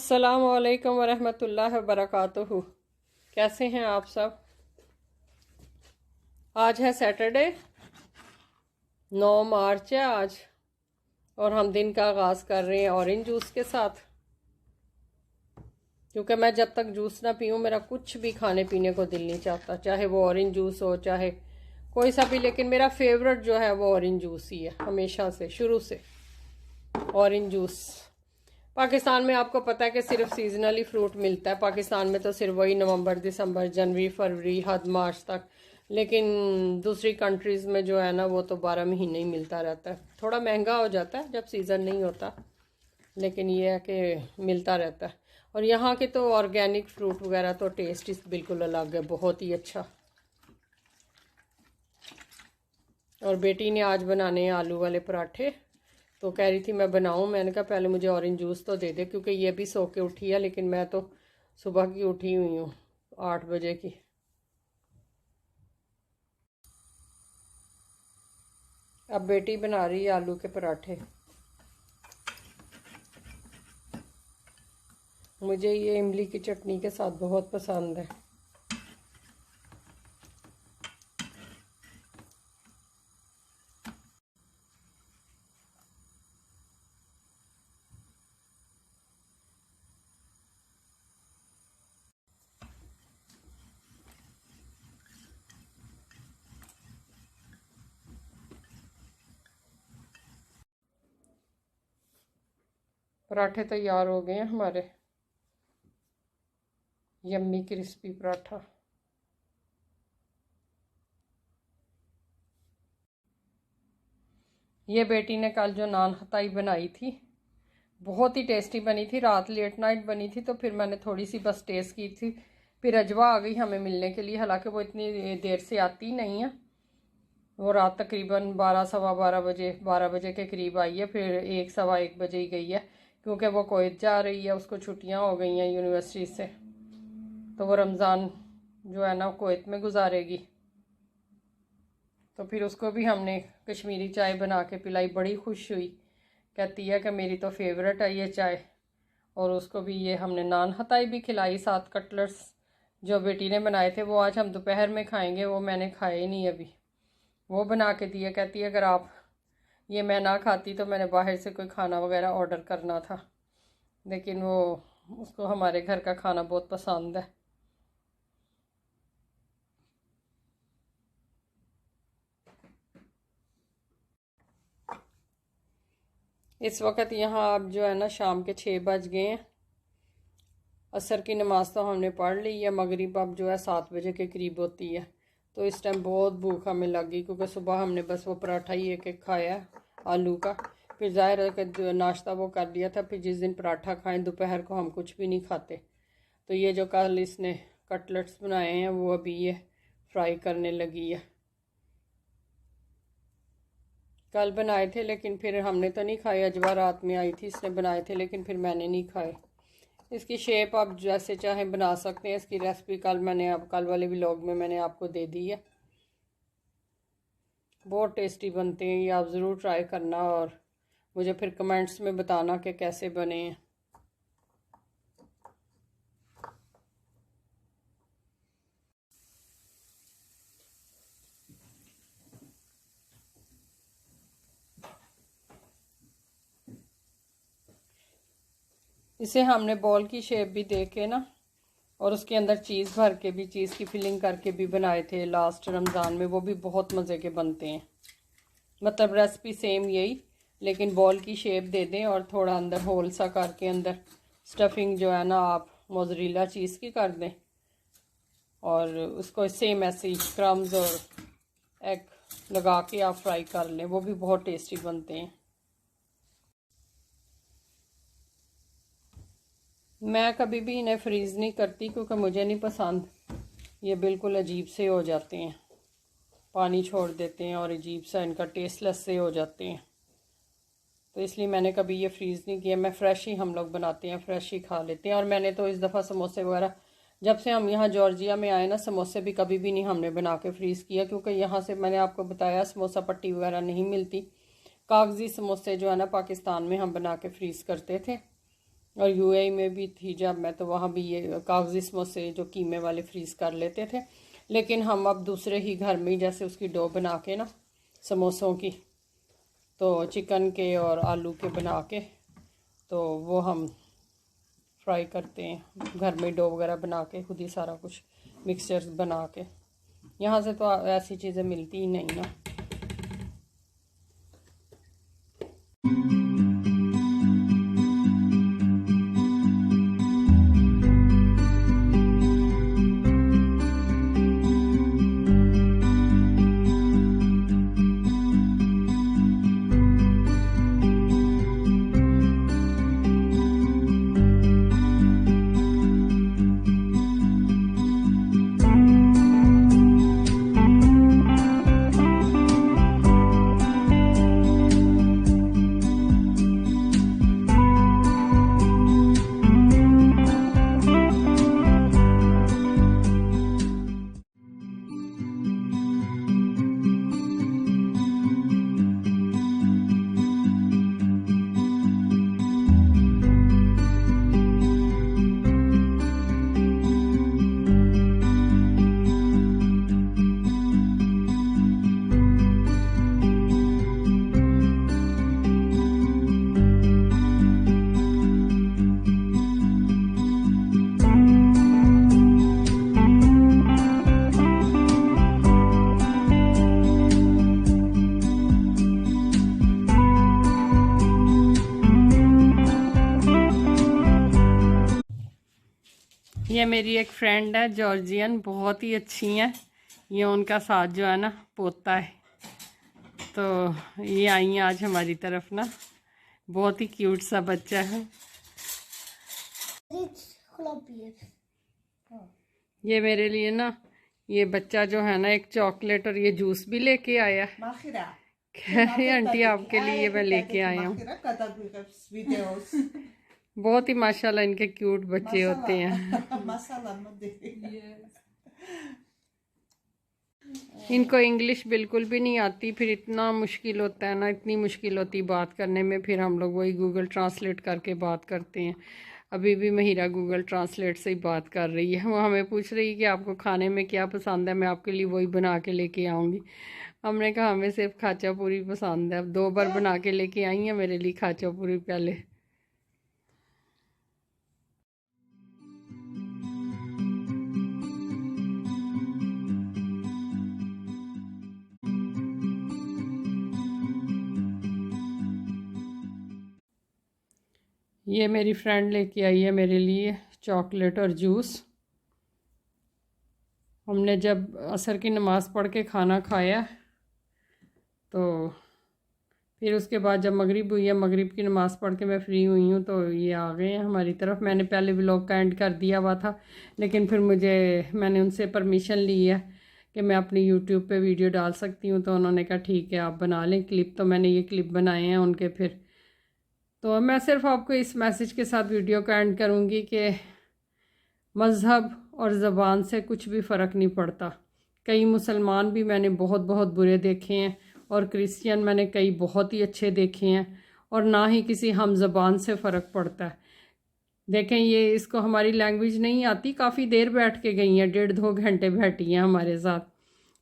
अस्सलामु अलैकुम वरहमतुल्लाहि वबरकातुहू। कैसे हैं आप सब। आज है सैटरडे, 9 मार्च है आज, और हम दिन का आगाज़ कर रहे हैं ऑरेंज जूस के साथ। क्योंकि मैं जब तक जूस ना पीऊँ मेरा कुछ भी खाने पीने को दिल नहीं चाहता, चाहे वो ऑरेंज जूस हो चाहे कोई सा भी। लेकिन मेरा फेवरेट जो है वो ऑरेंज जूस ही है, हमेशा से, शुरू से ऑरेंज जूस। पाकिस्तान में आपको पता है कि सिर्फ सीजनली फ्रूट मिलता है। पाकिस्तान में तो सिर्फ वही नवंबर, दिसंबर, जनवरी, फरवरी, हद मार्च तक। लेकिन दूसरी कंट्रीज़ में जो है ना वो तो 12 महीने ही मिलता रहता है। थोड़ा महंगा हो जाता है जब सीज़न नहीं होता, लेकिन ये है कि मिलता रहता है। और यहाँ के तो ऑर्गेनिक फ्रूट वगैरह तो टेस्ट ही बिल्कुल अलग है, बहुत ही अच्छा। और बेटी ने आज बनाने हैं आलू वाले पराठे, तो कह रही थी मैं बनाऊं। मैंने कहा पहले मुझे ऑरेंज जूस तो दे दे, क्योंकि ये भी सो के उठी है, लेकिन मैं तो सुबह की उठी हुई हूँ 8 बजे की। अब बेटी बना रही है आलू के पराठे। मुझे ये इमली की चटनी के साथ बहुत पसंद है। पराठे तैयार हो गए हैं हमारे, यम्मी क्रिस्पी पराठा। ये बेटी ने कल जो नान खताई बनाई थी बहुत ही टेस्टी बनी थी। रात लेट नाइट बनी थी, तो फिर मैंने थोड़ी सी बस टेस्ट की थी। फिर अजवा आ गई हमें मिलने के लिए, हालांकि वो इतनी देर से आती नहीं है। वो रात तकरीबन 12 सवा 12 बजे, 12 बजे के करीब आई है। फिर 1 सवा 1 बजे ही गई है, क्योंकि वो कुवैत जा रही है, उसको छुट्टियां हो गई हैं यूनिवर्सिटी से, तो वो रमज़ान जो है ना कुवैत में गुजारेगी। तो फिर उसको भी हमने कश्मीरी चाय बना के पिलाई, बड़ी खुश हुई, कहती है कि मेरी तो फेवरेट है ये चाय। और उसको भी ये हमने नान खताई भी खिलाई, साथ कटलेट्स जो बेटी ने बनाए थे वो आज हम दोपहर में खाएंगे, वो मैंने खाए ही नहीं अभी, वो बना के दिए। कहती है अगर आप ये मैं ना खाती तो मैंने बाहर से कोई खाना वगैरह ऑर्डर करना था, लेकिन वो उसको हमारे घर का खाना बहुत पसंद है। इस वक्त यहाँ अब जो है ना शाम के 6 बज गए हैं। असर की नमाज़ तो हमने पढ़ ली है। मगरिब अब जो है 7 बजे के करीब होती है। तो इस टाइम बहुत भूख हमें लगी, क्योंकि सुबह हमने बस वो पराठा ही एक खाया है आलू का। फिर ज़ाहिर है कि नाश्ता वो कर लिया था। फिर जिस दिन पराठा खाएं दोपहर को हम कुछ भी नहीं खाते। तो ये जो कल इसने कटलेट्स बनाए हैं वो अभी ये फ्राई करने लगी है। कल बनाए थे लेकिन फिर हमने तो नहीं खाए। अजवा रात में आई थी, इसने बनाए थे, लेकिन फिर मैंने नहीं खाए। इसकी शेप आप जैसे चाहें बना सकते हैं। इसकी रेसिपी कल वाले व्लॉग में मैंने आपको दे दी है। बहुत टेस्टी बनते हैं ये, आप ज़रूर ट्राई करना और मुझे फिर कमेंट्स में बताना कि कैसे बने हैं। इसे हमने बॉल की शेप भी दे के ना, और उसके अंदर चीज़ भर के भी, चीज़ की फिलिंग करके भी बनाए थे लास्ट रमज़ान में। वो भी बहुत मज़े के बनते हैं। मतलब रेसिपी सेम यही, लेकिन बॉल की शेप दे दें और थोड़ा अंदर होल सा करके अंदर स्टफिंग जो है ना आप मोज़रेला चीज़ की कर दें, और उसको सेम ऐसे ही क्रम्स और एग लगा के आप फ्राई कर लें। वो भी बहुत टेस्टी बनते हैं। मैं कभी भी इन्हें फ्रीज़ नहीं करती, क्योंकि मुझे नहीं पसंद। ये बिल्कुल अजीब से हो जाते हैं, पानी छोड़ देते हैं और अजीब सा इनका टेस्टलेस से हो जाते हैं। तो इसलिए मैंने कभी ये फ्रीज़ नहीं किया। मैं फ़्रेश ही, हम लोग बनाते हैं फ़्रेश ही खा लेते हैं। और मैंने तो इस दफ़ा समोसे वगैरह, जब से हम यहाँ जॉर्जिया में आए ना, समोसे भी कभी भी नहीं हमने बना के फ्रीज़ किया, क्योंकि यहाँ से मैंने आपको बताया समोसा पट्टी वगैरह नहीं मिलती। कागज़ी समोसे जो है ना पाकिस्तान में हम बना के फ्रीज़ करते थे, और यूएई में भी थी जब मैं, तो वहाँ भी ये कागजी समोसे जो कीमे वाले फ्रीज़ कर लेते थे। लेकिन हम अब दूसरे ही घर में, जैसे उसकी डो बना के ना समोसों की, तो चिकन के और आलू के बना के, तो वो हम फ्राई करते हैं घर में, डो वगैरह बना के खुद ही सारा कुछ मिक्सचर्स बना के। यहाँ से तो ऐसी चीज़ें मिलती ही नहीं ना। ये मेरी एक फ्रेंड है जॉर्जियन, बहुत ही अच्छी हैं। ये उनका साथ जो है ना पोता है, तो ये आई हैं आज हमारी तरफ ना। बहुत ही क्यूट सा बच्चा है। ये मेरे लिए ना, ये बच्चा जो है ना एक चॉकलेट और ये जूस भी लेके आया। खैर आंटी आपके लिए मैं लेके आया हूँ। बहुत ही माशाल्लाह इनके क्यूट बच्चे होते हैं। इनको इंग्लिश बिल्कुल भी नहीं आती, फिर इतना मुश्किल होता है ना, इतनी मुश्किल होती बात करने में। फिर हम लोग वही गूगल ट्रांसलेट करके बात करते हैं। अभी भी महिरा गूगल ट्रांसलेट से ही बात कर रही है। वो हमें पूछ रही है कि आपको खाने में क्या पसंद है, मैं आपके लिए वही बना के लेके आऊँगी। हमने कहा हमें सिर्फ खाचा पूरी पसंद है। अब 2 बार बना के लेके आई हैं मेरे लिए खाचा पूरी पहले। ये मेरी फ्रेंड लेके आई है मेरे लिए चॉकलेट और जूस। हमने जब असर की नमाज़ पढ़ के खाना खाया, तो फिर उसके बाद जब मगरिब हुई है, मगरिब की नमाज़ पढ़ के मैं फ़्री हुई हूँ, तो ये आ गए हैं हमारी तरफ। मैंने पहले व्लॉग का एंड कर दिया हुआ था, लेकिन फिर मैंने उनसे परमिशन ली है कि मैं अपनी यूट्यूब पे वीडियो डाल सकती हूँ, तो उन्होंने कहा ठीक है आप बना लें क्लिप। तो मैंने ये क्लिप बनाए हैं उनके। फिर तो मैं सिर्फ आपको इस मैसेज के साथ वीडियो का एंड करूँगी कि मज़हब और ज़बान से कुछ भी फ़र्क नहीं पड़ता। कई मुसलमान भी मैंने बहुत बहुत बुरे देखे हैं, और क्रिश्चियन मैंने कई बहुत ही अच्छे देखे हैं, और ना ही किसी हम ज़बान से फ़र्क पड़ता है। देखें, ये इसको हमारी लैंग्वेज नहीं आती, काफ़ी देर बैठ के गई हैं, 1.5-2 घंटे बैठी हैं हमारे साथ,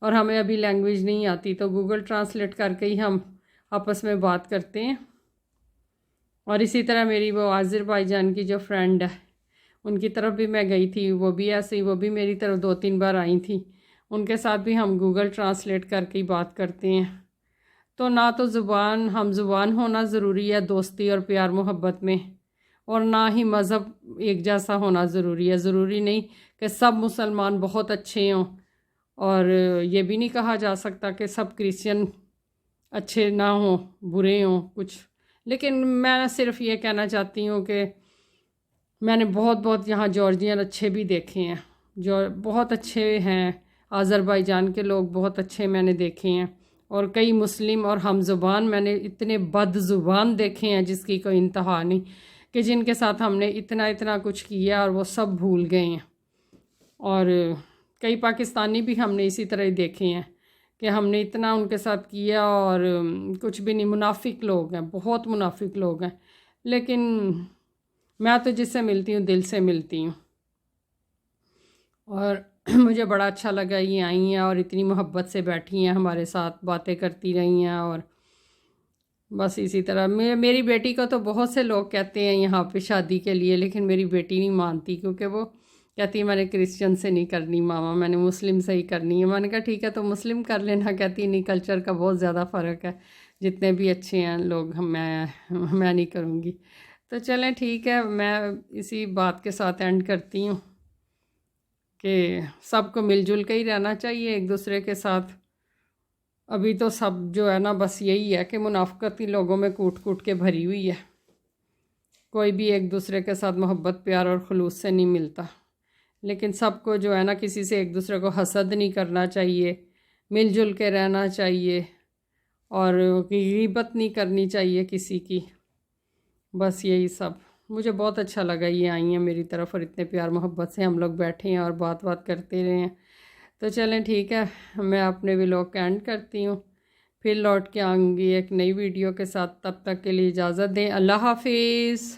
और हमें अभी लैंग्वेज नहीं आती, तो गूगल ट्रांसलेट करके ही हम आपस में बात करते हैं। और इसी तरह मेरी वो आज़िर भाईजान की जो फ्रेंड है, उनकी तरफ भी मैं गई थी, वो भी ऐसे ही, वो भी मेरी तरफ 2-3 बार आई थी। उनके साथ भी हम गूगल ट्रांसलेट करके ही बात करते हैं। तो ना तो हम ज़ुबान होना ज़रूरी है दोस्ती और प्यार मोहब्बत में, और ना ही मज़हब एक जैसा होना ज़रूरी है। ज़रूरी नहीं कि सब मुसलमान बहुत अच्छे हों, और ये भी नहीं कहा जा सकता कि सब क्रिश्चियन अच्छे ना हों, बुरे हों कुछ। लेकिन मैं सिर्फ ये कहना चाहती हूँ कि मैंने बहुत बहुत यहाँ जॉर्जियन अच्छे भी देखे हैं, जो बहुत अच्छे हैं। आज़रबाईजान के लोग बहुत अच्छे मैंने देखे हैं, और कई मुस्लिम और हम ज़ुबान मैंने इतने बदज़ुबान देखे हैं जिसकी कोई इंतहा नहीं, कि जिनके साथ हमने इतना इतना कुछ किया और वो सब भूल गए हैं। और कई पाकिस्तानी भी हमने इसी तरह ही देखे हैं कि हमने इतना उनके साथ किया और कुछ भी नहीं। मुनाफिक लोग हैं, बहुत मुनाफिक लोग हैं। लेकिन मैं तो जिससे मिलती हूँ दिल से मिलती हूँ। और मुझे बड़ा अच्छा लगा ये आई हैं और इतनी मोहब्बत से बैठी हैं, हमारे साथ बातें करती रही हैं। और बस इसी तरह मेरी बेटी को तो बहुत से लोग कहते हैं यहाँ पे शादी के लिए, लेकिन मेरी बेटी नहीं मानती, क्योंकि वो कहती है मैंने क्रिश्चियन से नहीं करनी मामा, मैंने मुस्लिम से ही करनी है। मैंने कहा ठीक है तो मुस्लिम कर लेना। कहती नहीं, कल्चर का बहुत ज़्यादा फ़र्क है, जितने भी अच्छे हैं लोग मैं नहीं करूँगी। तो चलें ठीक है, मैं इसी बात के साथ एंड करती हूँ कि सबको मिलजुल के ही रहना चाहिए एक दूसरे के साथ। अभी तो सब जो है ना बस यही है कि मुनाफिकत ही लोगों में कूट कूट के भरी हुई है, कोई भी एक दूसरे के साथ मोहब्बत प्यार और खुलूस से नहीं मिलता। लेकिन सबको जो है ना किसी से एक दूसरे को हसद नहीं करना चाहिए, मिलजुल के रहना चाहिए और गीबत नहीं करनी चाहिए किसी की। बस यही सब मुझे बहुत अच्छा लगा, ये आई हैं मेरी तरफ और इतने प्यार मोहब्बत से हम लोग बैठे हैं और बात करते रहे हैं। तो चलें ठीक है, मैं अपने व्लॉग का एंड करती हूँ, फिर लौट के आऊँगी एक नई वीडियो के साथ। तब तक के लिए इजाज़त दें, अल्लाह हाफिज़।